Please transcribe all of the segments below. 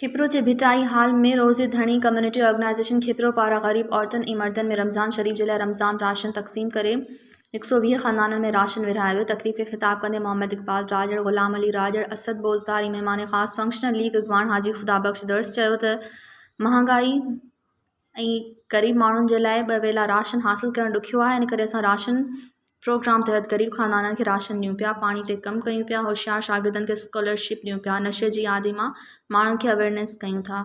खिपरो जे भिटाई हाल में रोज़े धणी कम्युनिटी ऑर्गेनाइजेशन खिपरो पारा ग़रीब औरतन ऐं मर्दन में रमज़ान शरीफ जे लाइ रमज़ान राशन तक़सीम करे 120 ख़ानदाननि में राशन विरहायो। तक़रीब खे ख़िताब कंदे मोहम्मद इक़बाल राजड़, ग़ुलाम अली राजड़, असद बोज़दार ऐं मेहमान ख़ास फंक्शनल लीग अॻवान हाजी ख़ुदाबख़्श दर्स चयो त महांगाई ऐं ग़रीब माण्हुनि जे लाइ 2 वेला राशन हासिल करणु ॾुखियो आहे। इन करे असां राशन प्रोग्राम तहत ग़रीब ख़ानदाननि खे राशन ॾियूं पिया, पाणी ते कमु कयूं पिया, होशियार शागिर्दनि खे स्कॉलरशिप ॾियूं पिया, नशे जी आदि मां माण्हुनि खे अवेयरनेस कयूं था।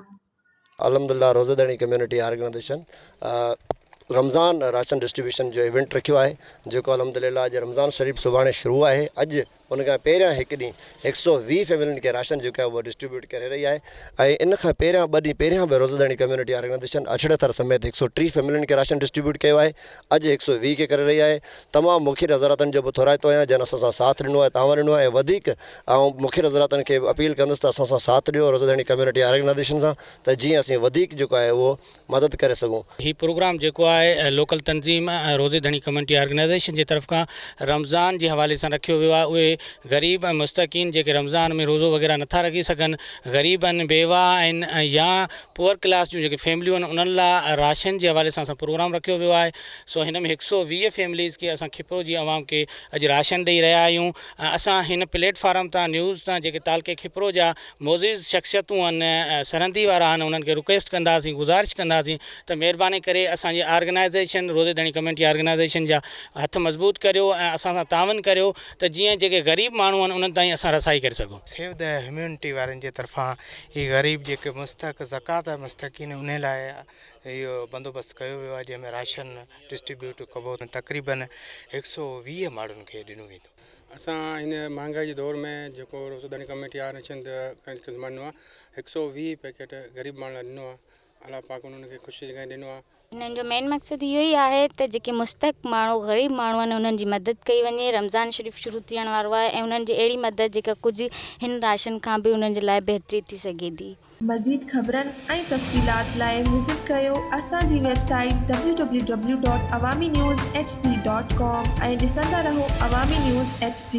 अलहमदुलिल्लाह Rozedari community organization Ramzan ration distribution जो इवेंट रखियो आहे, जेको अलहमदुलिल्लाह अॼु रमज़ान शरीफ़ सुभाणे शुरू आहे। अॼु उन खां पहिरियां हिकु ॾींहुं 120 फैमिलियुनि खे राशन जेको आहे उहो डिस्ट्रीब्यूट करे रही आहे। ऐं इन खां पहिरियां 2 ॾींहं पहिरियां बि रोज़ेदारी कम्युनिटी ऑर्गेनाइजेशन अछड़थर समेत 130 फैमिलियुनि खे राशन डिस्ट्रीब्यूट कयो आहे। अॼु 120 खे करे रही आहे। तमामु मुखिर हज़रातनि जो बि थोराइतो आहियां जंहिं असां सां साथ ॾिनो आहे, तव्हां ॾिनो आहे। वधीक ऐं मुखिर हज़रातनि खे अपील कंदुसि त असां सां साथ ॾियो रोज़ेदारी कम्युनिटी ऑर्गेनाइजेशन सां, त जीअं असीं वधीक जेको आहे उहो मदद करे सघूं। ही प्रोग्राम जेको आहे लोकल तंज़ीम रोज़े धणी कम्युनिटी ऑर्गेनाइजेशन जी तरफ़ खां रमज़ान जे हवाले सां रखियो वियो आहे। उहे ग़रीब ऐं मुस्तकीन जेके रमज़ान में रोज़ो वग़ैरह नथा रखी सघनि, ग़रीब आहिनि, बेवा आहिनि या पुअर क्लास जूं जेके फैमिलियूं आहिनि, उन्हनि लाइ राशन जे हवाले सां असां प्रोग्राम रखियो वियो आहे। सो हिन में 120 फैमिलीज़ खे असां खिपरो जी आवाम खे अॼु राशन ॾेई रहिया आहियूं। असां हिन प्लेटफार्म तां न्यूज़ तां जेके तालके खिपरो जा मोज़ीज़ शख़्सियतूं आहिनि, सरहंदी वारा आहिनि, उन्हनि खे रिक्वेस्ट कंदासीं, गुज़ारिश कंदासीं त महिरबानी करे असांजी ऑर्गेनाइजेशन रोज़े धणी कम्युनिटी ऑर्गेनाइजेशन जा हथ मज़बूत करियो ऐं असां सां तावन करियो त जीअं जेके ग़रीब माण्हू आहिनि उन्हनि ताईं असां रसाई करे सघूं। सेव द ह्यूमनिटी वारनि जे तरफ़ां ही ग़रीब जेके ज़कात मुस्तकीन उन लाइ इहो बंदोबस्तु कयो वियो आहे, जंहिंमें राशन डिस्ट्रीब्यूट कबो। तक़रीबन 120 माण्हुनि खे ॾिनो वेंदो। असां हिन महांगाई जे दौर में जेको रोज़े धणी कम्युनिटी ऑर्गेनाइजेशन ॾिनो आहे 120 पैकेट ग़रीब माण्हुनि लाइ ॾिनो आहे। अलाह पाक उन्हनि खे ख़ुशी जॻह ॾिनो आहे। हिननि जो मेन मक़सदु इहो ई आहे त जेके मुस्तक माण्हू ग़रीब माण्हू आहिनि उन्हनि जी मदद कई वञे। रमज़ान शरीफ़ शुरू थियण वारो आहे ऐं उन्हनि जी अहिड़ी मदद जेका कुझु हिन राशन खां बि उन्हनि जे लाइ बहितरी थी सघे थी। मज़ीद ख़बरनि ऐं तफ़सीलात लाइ विज़िट कयो असांजी वेबसाइट www.awamiNewsHD.com ऐं ॾिसंदा रहो अवामी न्यूज़ HD।